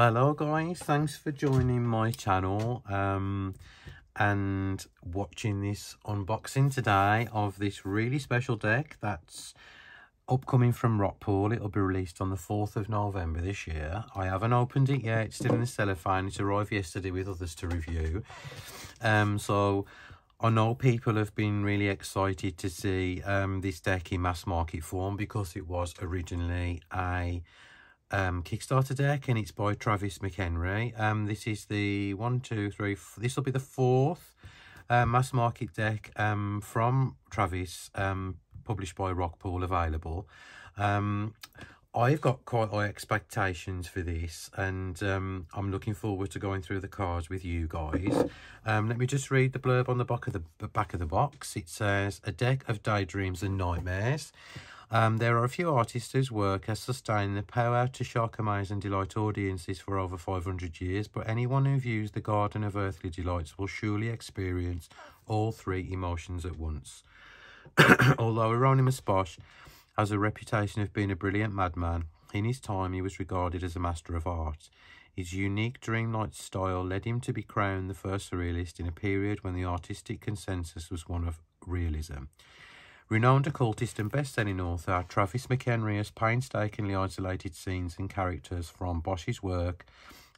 Hello guys, thanks for joining my channel and watching this unboxing today of this really special deck that's upcoming from Rockpool. It'll be released on the 4th of November this year. I haven't opened it yet, it's still in the cellophane. It arrived yesterday with others to review. So I know people have been really excited to see this deck in mass market form because it was originally a Kickstarter deck, and it's by Travis McHenry. This is the this will be the fourth mass market deck from Travis, published by Rockpool, available. I've got quite high expectations for this, and I'm looking forward to going through the cards with you guys. Let me just read the blurb on the back of the box. It says, "A deck of daydreams and nightmares. There are a few artists whose work has sustained the power to shock, amaze and delight audiences for over 500 years, but anyone who views the Garden of Earthly Delights will surely experience all three emotions at once." Although Hieronymus Bosch has a reputation of being a brilliant madman, in his time he was regarded as a master of art. His unique dreamlike style led him to be crowned the first surrealist in a period when the artistic consensus was one of realism. Renowned occultist and best-selling author Travis McHenry has painstakingly isolated scenes and characters from Bosch's work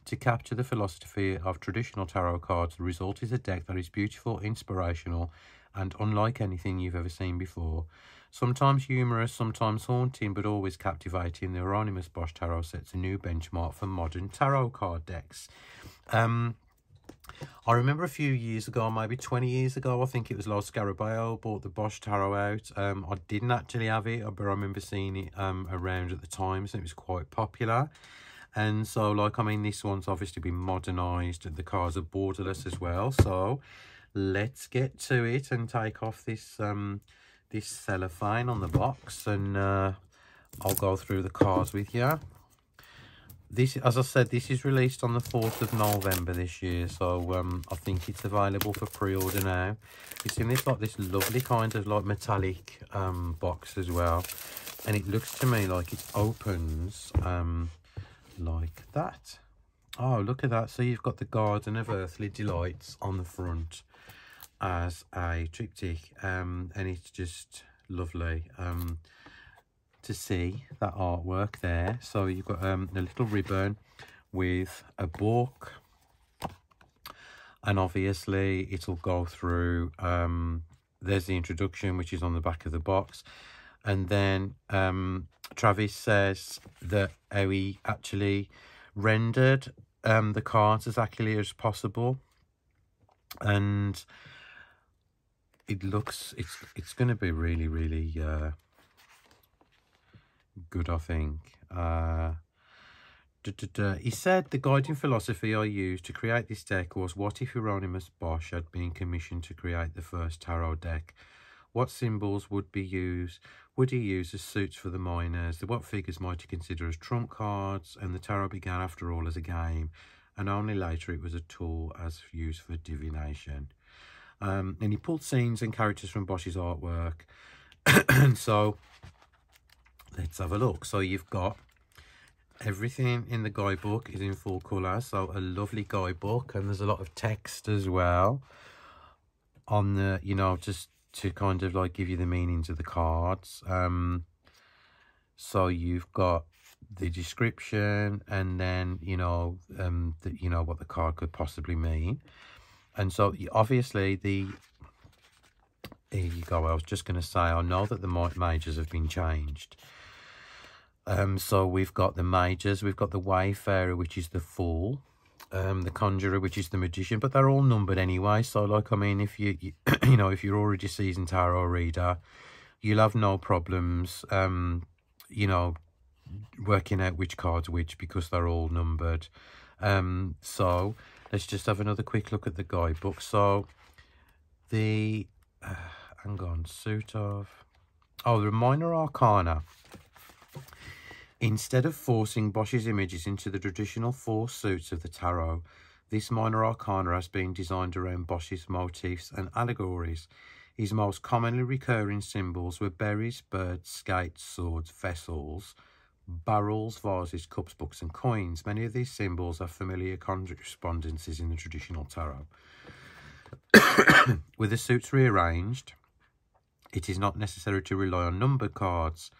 to capture the philosophy of traditional tarot cards. The result is a deck that is beautiful, inspirational, and unlike anything you've ever seen before. Sometimes humorous, sometimes haunting, but always captivating, the Hieronymus Bosch Tarot sets a new benchmark for modern tarot card decks. I remember a few years ago, maybe 20 years ago, I think it was Los Scarabeo bought the Bosch Tarot out. I didn't actually have it, but I remember seeing it around at the time, so it was quite popular. And so, this one's obviously been modernised. The cards are borderless as well. So let's get to it and take off this this cellophane on the box, and I'll go through the cards with you. This, as I said, this is released on the 4th of November this year, so I think it's available for pre-order now. It's in this this lovely kind of metallic box as well, and it looks to me like it opens like that. Oh, look at that. So you've got the Garden of Earthly Delights on the front as a triptych, and it's just lovely to see that artwork there. So you've got a little ribbon with a book, and obviously it'll go through. There's the introduction, which is on the back of the box, and then Travis says that how he actually rendered the cards as accurately as possible, and it looks it's going to be really good, I think. He said, "The guiding philosophy I used to create this deck was, what if Hieronymus Bosch had been commissioned to create the first tarot deck? What symbols would he use as suits for the minors? What figures might he consider as trump cards? And the tarot began, after all, as a game, and only later it was a tool as used for divination." And he pulled scenes and characters from Bosch's artwork. And so let's have a look. So you've got everything in the guidebook is in full colour, so a lovely guidebook, and there's a lot of text as well on the, just to kind of give you the meanings of the cards. So you've got the description, and then what the card could possibly mean. And so obviously here you go. I was just going to say, I know that the majors have been changed. So we've got the majors, we've got the Wayfarer, which is the Fool, the Conjurer, which is the Magician, but they're all numbered anyway. So if you if you're already a seasoned tarot reader, you'll have no problems working out which card's which, because they're all numbered. So let's just have another quick look at the guidebook. So the the minor arcana. Instead of forcing Bosch's images into the traditional four suits of the tarot, this minor arcana has been designed around Bosch's motifs and allegories. His most commonly recurring symbols were berries, birds, skates, swords, vessels, barrels, vases, cups, books and coins. Many of these symbols have familiar correspondences in the traditional tarot. With the suits rearranged, it is not necessary to rely on numbered cards.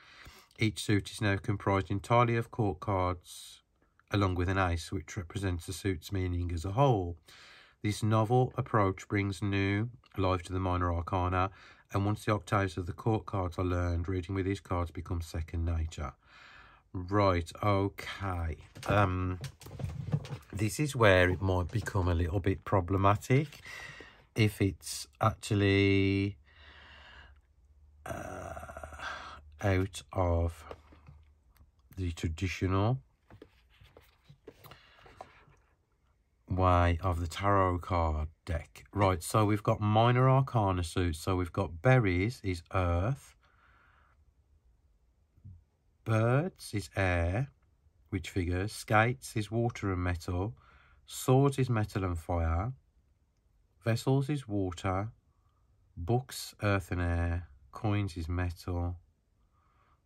Each suit is now comprised entirely of court cards, along with an ace, which represents the suit's meaning as a whole. This novel approach brings new life to the minor arcana, and once the octaves of the court cards are learned, reading with these cards becomes second nature. Right, okay. This is where it might become a little bit problematic if it's actually out of the traditional way of the tarot card deck. Right, so we've got minor arcana suits. So we've got berries is earth, birds is air, which figures, skates is water and metal, swords is metal and fire, vessels is water, books earth and air, coins is metal.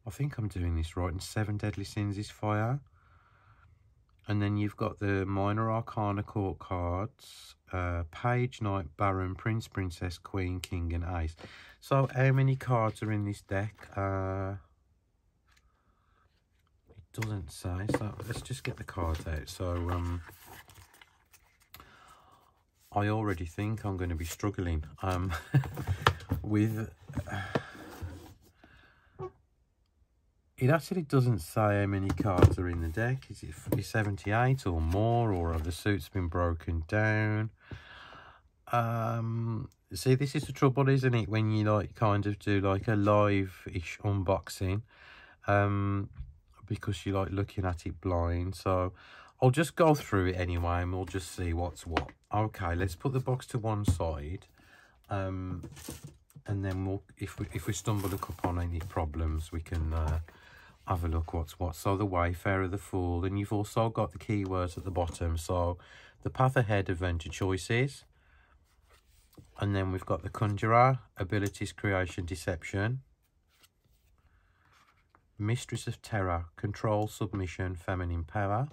I think I'm doing this right. And 7 deadly sins is fire. And then you've got the minor arcana court cards, page, knight, baron, prince, princess, queen, king and ace. So how many cards are in this deck? It doesn't say, so let's just get the cards out. So I already think I'm going to be struggling with it. Actually doesn't say how many cards are in the deck. Is it 78 or more, or have the suits been broken down? See, this is the trouble, isn't it, when you like kind of do like a live-ish unboxing, because you like looking at it blind. So I'll just go through it anyway and we'll just see what's what. Okay, let's put the box to one side, and then we'll, if we stumble upon any problems, we can have a look what's what. So the Wayfarer, the Fool, and you've also got the keywords at the bottom. So the path ahead, adventure choices, and then we've got the Conjurer, abilities, creation, deception, Mistress of Terror, control, submission, feminine power.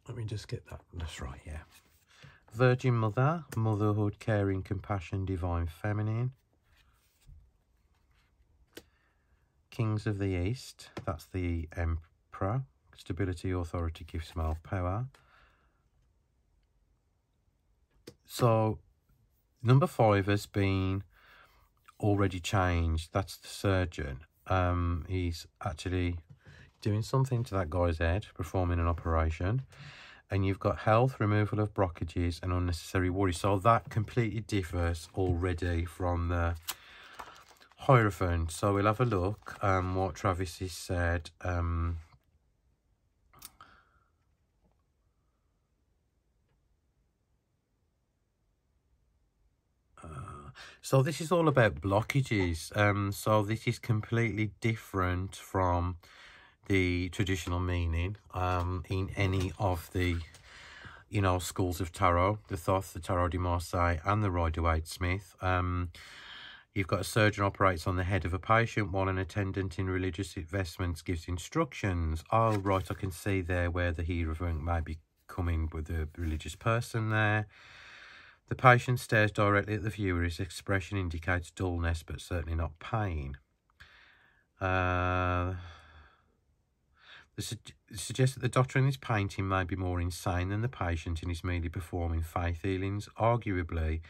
Let me just get that. That's right, yeah. Virgin Mother, motherhood, caring, compassion, divine feminine. Kings of the East, that's the Emperor, stability, authority, gifts, male power. So number 5 has been already changed. That's the surgeon. He's actually doing something to that guy's head, performing an operation. And you've got health, removal of blockages and unnecessary worry. So that completely differs already from the Hierophant. So we'll have a look what Travis has said. So this is all about blockages. So this is completely different from the traditional meaning in any of the, you know, schools of tarot, the Thoth, the Tarot de Marseille and the Rider-Waite-Smith. You've got a surgeon operates on the head of a patient while an attendant in religious vestments gives instructions. Oh, right, I can see there where the Hierophant may be coming with a religious person there. The patient stares directly at the viewer. His expression indicates dullness, but certainly not pain. Suggests that the doctor in this painting may be more insane than the patient and is merely performing faith healings. Arguably,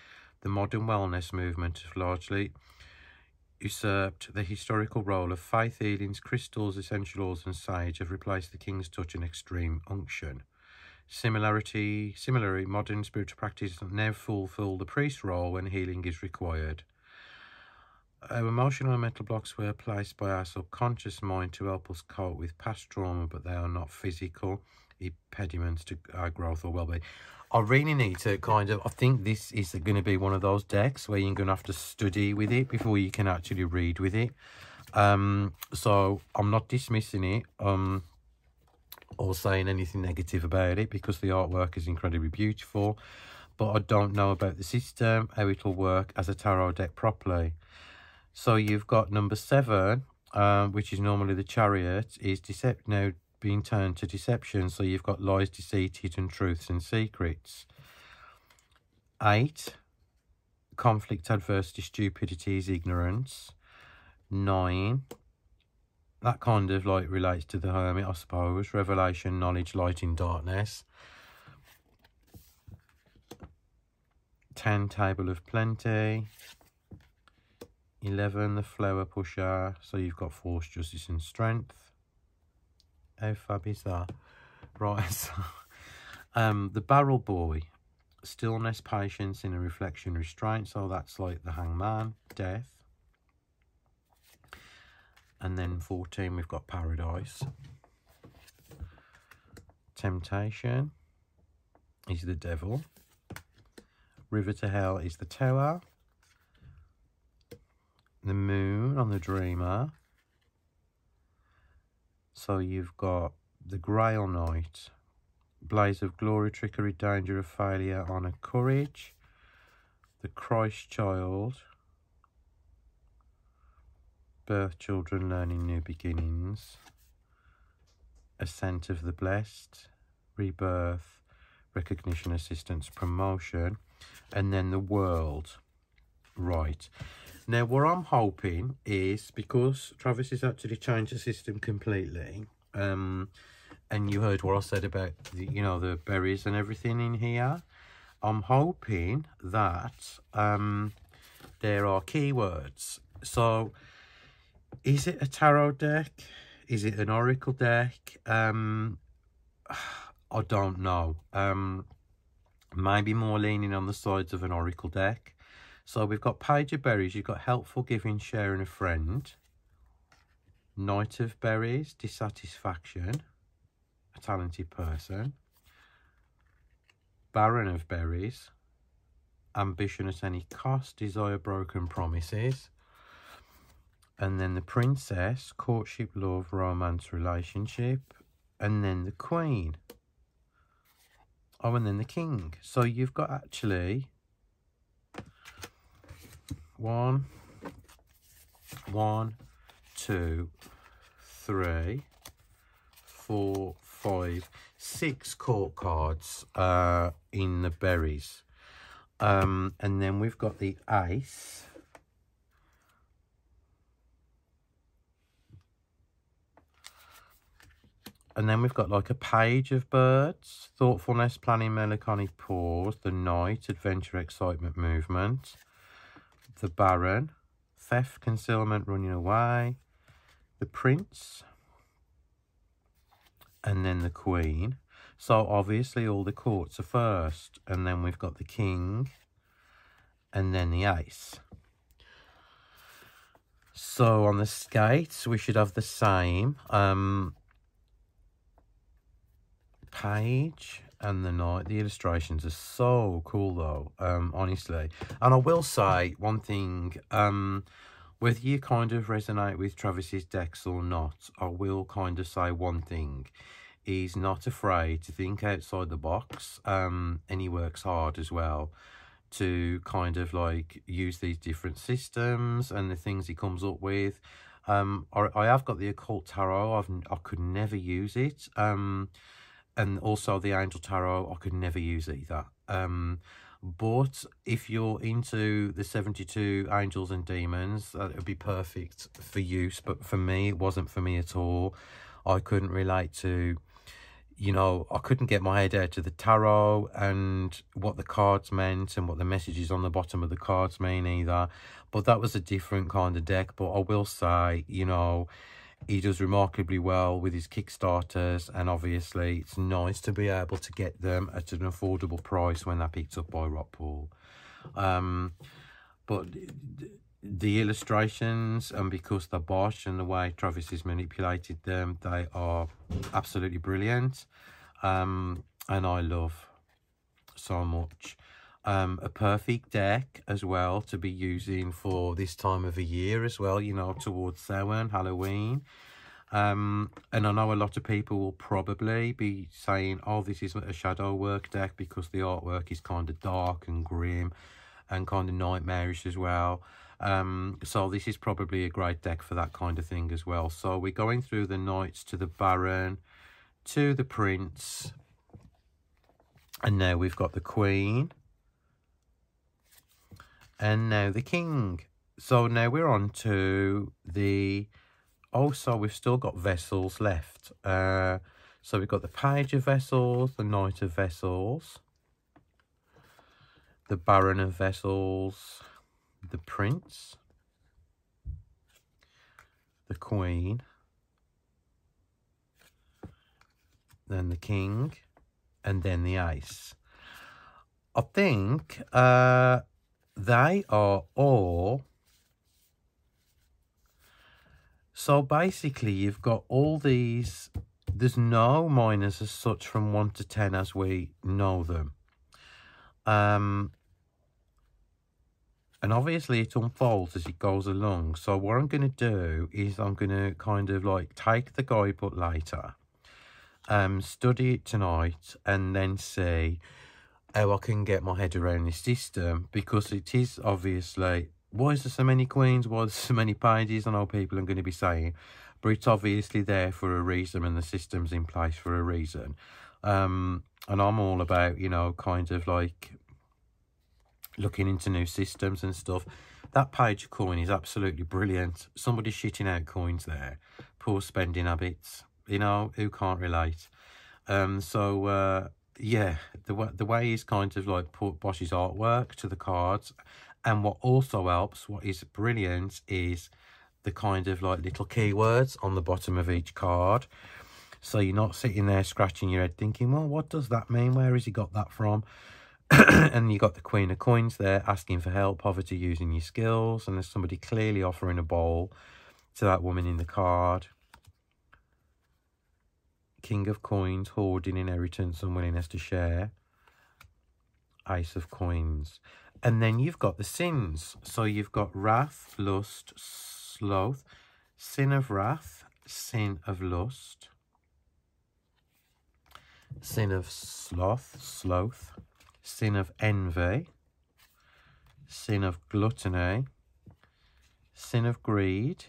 the modern wellness movement has largely usurped the historical role of faith healings. Crystals, essential oils and sage have replaced the king's touch and extreme unction. Similarly, modern spiritual practices now fulfill the priest's role when healing is required. Our emotional and mental blocks were placed by our subconscious mind to help us cope with past trauma, but they are not physical impediments to our growth or well-being. I really need to kind of, I think this is going to be one of those decks where you're going to have to study with it before you can actually read with it. So I'm not dismissing it or saying anything negative about it, because the artwork is incredibly beautiful, but I don't know about the system, how it will work as a tarot deck properly. So you've got number 7, which is normally the Chariot, is now being turned to deception. So you've got lies, deceit, hidden truths and secrets. 8, conflict, adversity, stupidity is ignorance. 9, that kind of like relates to the Hermit, I suppose. Revelation, knowledge, light in darkness. 10, table of plenty. 11, the flower pusher. So you've got force, justice and strength. How fab is that? Right, so the barrel boy. Stillness, patience, inner reflection, restraint. So that's like the hangman, death. And then 14, we've got paradise. Temptation is the devil. River to hell is the tower. The moon on the dreamer. So you've got the Grail Knight. Blaze of glory, trickery, danger of failure, honour, courage. The Christ child. Birth, children, learning, new beginnings. Ascent of the blessed. Rebirth, recognition, assistance, promotion. And then the world. Right. Now, what I'm hoping is, because Travis has actually changed the system completely, and you heard what I said about, the berries and everything in here, I'm hoping that there are keywords. So, is it a tarot deck? Is it an oracle deck? I don't know. Maybe more leaning on the sides of an oracle deck. So we've got Page of Berries. You've got helpful, giving, sharing, a friend. Knight of Berries, dissatisfaction, a talented person. Baron of Berries, ambition at any cost, desire, broken promises. And then the Princess, courtship, love, romance, relationship. And then the Queen. Oh, and then the King. So you've got actually 1, 2, 3, 4, 5, 6 court cards in the berries. And then we've got the Ace. And then we've got like a Page of Birds, thoughtfulness, planning, melancholy, pause, the Knight, adventure, excitement, movement, the Baron, theft, concealment, running away, the Prince, and then the Queen. So obviously all the courts are first, and then we've got the King, and then the Ace. So on the skates, we should have the same Page and the Knight. The illustrations are so cool though, honestly. And I will say one thing, whether you kind of resonate with Travis's decks or not, I will kind of say one thing. He's not afraid to think outside the box, and he works hard as well to kind of like use these different systems and the things he comes up with. I have got the Occult Tarot. I could never use it. And also the Angel Tarot, I could never use either. But if you're into the 72 angels and demons, that would be perfect for use. But for me, it wasn't for me at all. I couldn't relate to, I couldn't get my head out of the tarot and what the cards meant and what the messages on the bottom of the cards mean either. But that was a different kind of deck. But I will say, he does remarkably well with his Kickstarters, and obviously it's nice to be able to get them at an affordable price when they're picked up by Rockpool. But the illustrations, and because they're Bosch and the way Travis has manipulated them, they are absolutely brilliant. And I love so much. A perfect deck as well to be using for this time of the year as well, towards Samhain, Halloween. And I know a lot of people will probably be saying, oh, this is a shadow work deck because the artwork is kind of dark and grim and kind of nightmarish as well. So this is probably a great deck for that kind of thing as well. So we're going through the knights to the baron, to the prince, and now we've got the queen, and now the king. So now we're on to the, so we've still got vessels left. So we've got the page of vessels, the knight of vessels, the baron of vessels, the prince, the queen, then the king, and then the ace. I think they are all... So basically you've got all these... There's no minors as such from 1 to 10 as we know them. And obviously it unfolds as it goes along. So what I'm going to do is I'm going to kind of like take the guidebook later, study it tonight, and then see how I can get my head around this system, because it is obviously, why is there so many queens, why are there so many pages? I know people are going to be saying, but it's obviously there for a reason, and the system's in place for a reason. And I'm all about, you know, kind of like looking into new systems and stuff. That page of coin is absolutely brilliant. Somebody's shitting out coins there. Poor spending habits. You know, who can't relate? Yeah, the way he's kind of like put Bosch's artwork to the cards. And what also helps, what is brilliant, is the kind of like little keywords on the bottom of each card. So you're not sitting there scratching your head thinking, well, what does that mean? Where has he got that from? And you got the Queen of Coins there asking for help, poverty, using your skills. And there's somebody clearly offering a bowl to that woman in the card. King of Coins, hoarding, inheritance, and willingness to share. Ace of Coins. And then you've got the sins. So you've got wrath, lust, sloth, sin of wrath, sin of lust, sin of sloth, sin of envy, sin of gluttony, sin of greed,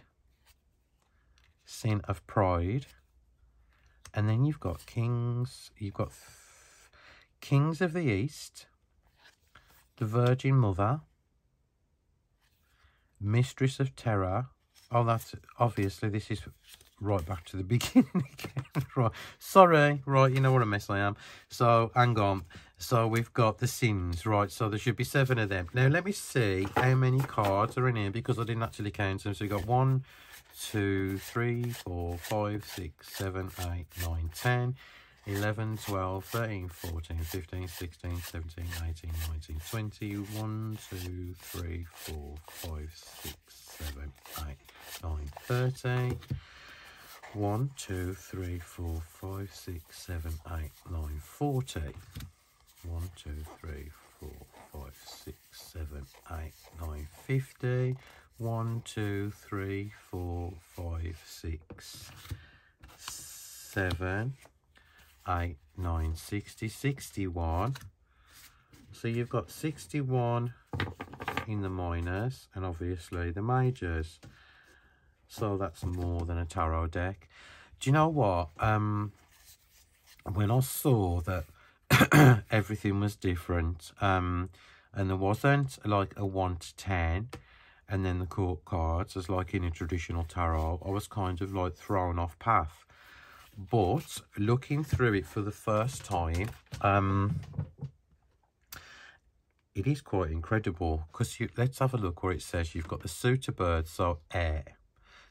sin of pride. And then you've got kings. You've got kings of the east, the Virgin Mother, mistress of terror. Oh, that's obviously, this is right back to the beginning again. Right, sorry, right, you know what a mess I am. So hang on. So we've got the sins, right? So there should be 7 of them. Now let me see how many cards are in here, because I didn't actually count them. So we've got 1, 2, 3, 4, 5, 6, 7, 8, 9, 10, 11, 12, 13, 14, 15, 16, 17, 18, 19, 20, 1, 2, 3, 4, 5, 6, 7, 8, 9, 30. 1, 2, 3, 4, 5, 6, 7, 8, 9, 40. 1, 2, 3, 4, 5, 6, 7, 8, 9, 50. 1, 2, 3, 4, 5, 6, 7, 8, 9, 60, 61. So you've got 61 in the minors and obviously the majors. So that's more than a tarot deck. Do you know what? When I saw that everything was different, and there wasn't like a 1 to 10, and then the court cards, as like in a traditional tarot, I was kind of like thrown off path. But looking through it for the first time, it is quite incredible, because let's have a look where it says you've got the suit of birds, so air.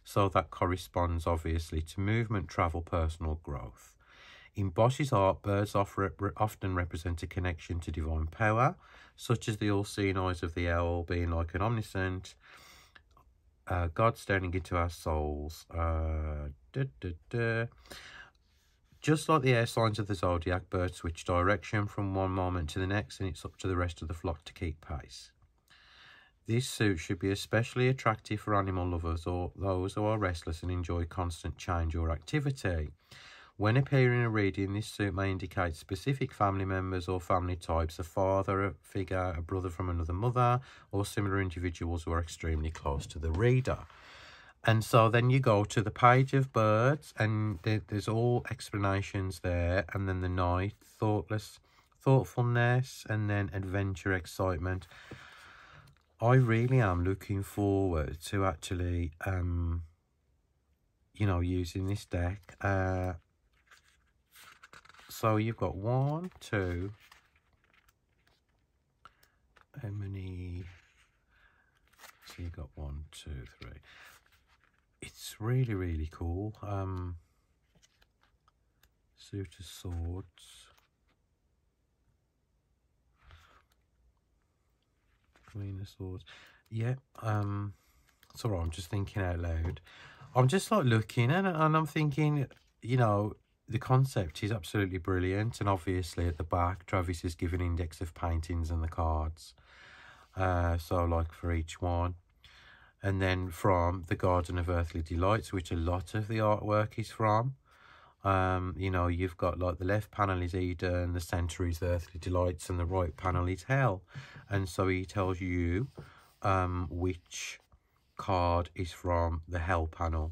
So that corresponds obviously to movement, travel, personal growth. In Bosch's art, birds often represent a connection to divine power, such as the all-seeing eyes of the owl being like an omniscient God staring into our souls. Just like the air signs of the zodiac, birds switch direction from one moment to the next, and it's up to the rest of the flock to keep pace. This suit should be especially attractive for animal lovers or those who are restless and enjoy constant change or activity. When appearing in a reading, this suit may indicate specific family members or family types, a father a figure, a brother from another mother, or similar individuals who are extremely close to the reader. And so then you go to the page of birds, and there's all explanations there, and then the night, thoughtfulness, and then adventure, excitement. I really am looking forward to actually, you know, using this deck. So you've got 1, 2, how many? So you've got 1, 2, 3. It's really, really cool. Suit of Swords, Queen of Swords. Yeah, it's alright, I'm just thinking out loud. I'm just like looking and I'm thinking, you know, the concept is absolutely brilliant, and obviously at the back Travis is giving index of paintings and the cards. So like for each one. And then from the Garden of Earthly Delights, which a lot of the artwork is from. You know, you've got like the left panel is Eden, the centre is Earthly Delights, and the right panel is Hell. And so he tells you which card is from the Hell panel.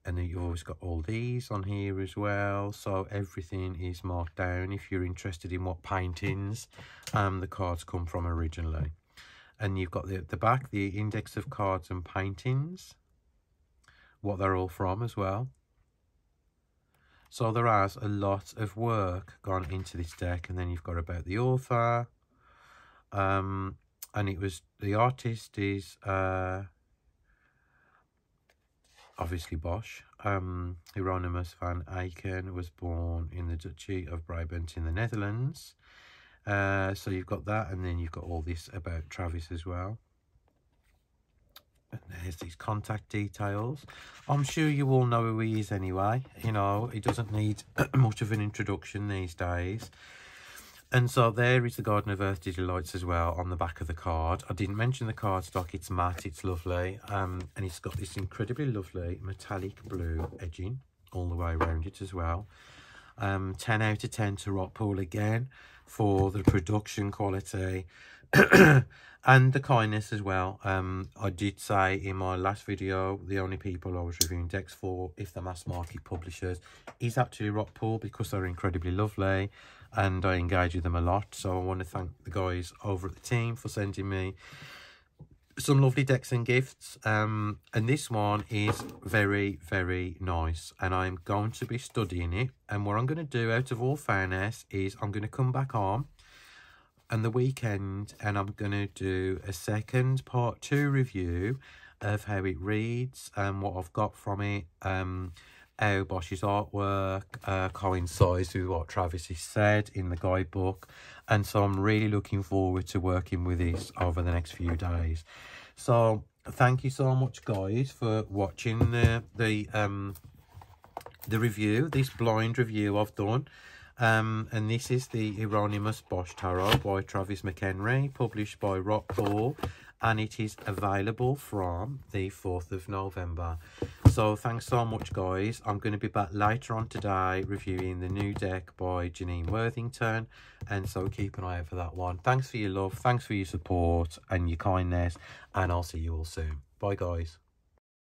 And then you've always got all these on here as well. So everything is marked down if you're interested in what paintings the cards come from originally. And you've got the back, the index of cards and paintings, what they're all from as well. So there has a lot of work gone into this deck. And then you've got about the author. And it was, the artist is obviously Bosch. Hieronymus van Eycken was born in the Duchy of Brabant in the Netherlands. So you've got that, and then you've got all this about Travis as well. And there's these contact details. I'm sure you all know who he is anyway. You know, he doesn't need much of an introduction these days. And so there is the Garden of Earthly Delights as well on the back of the card. I didn't mention the card stock. It's matte, it's lovely. And it's got this incredibly lovely metallic blue edging all the way around it as well. 10 out of 10 to Rockpool again for the production quality and the kindness as well. I did say in my last video, the only people I was reviewing decks for, if the mass market publishers, is actually Rockpool, because they're incredibly lovely and I engage with them a lot. So I want to thank the guys over at the team for sending me some lovely decks and gifts. And this one is very, very nice, and I'm going to be studying it. And what I'm going to do, out of all fairness, is I'm going to come back on the weekend and I'm going to do a second part 2 review of how it reads and what I've got from it, how Bosch's artwork coincides with what Travis has said in the guidebook. And so I'm really looking forward to working with this over the next few days. So thank you so much, guys, for watching the review, this blind review I've done. And this is the Hieronymus Bosch Tarot by Travis McHenry, published by Rockpool, and it is available from the 4th of November. So thanks so much, guys. I'm going to be back later on today reviewing the new deck by Janine Worthington, and so keep an eye out for that one. Thanks for your love, thanks for your support and your kindness, and I'll see you all soon. Bye, guys.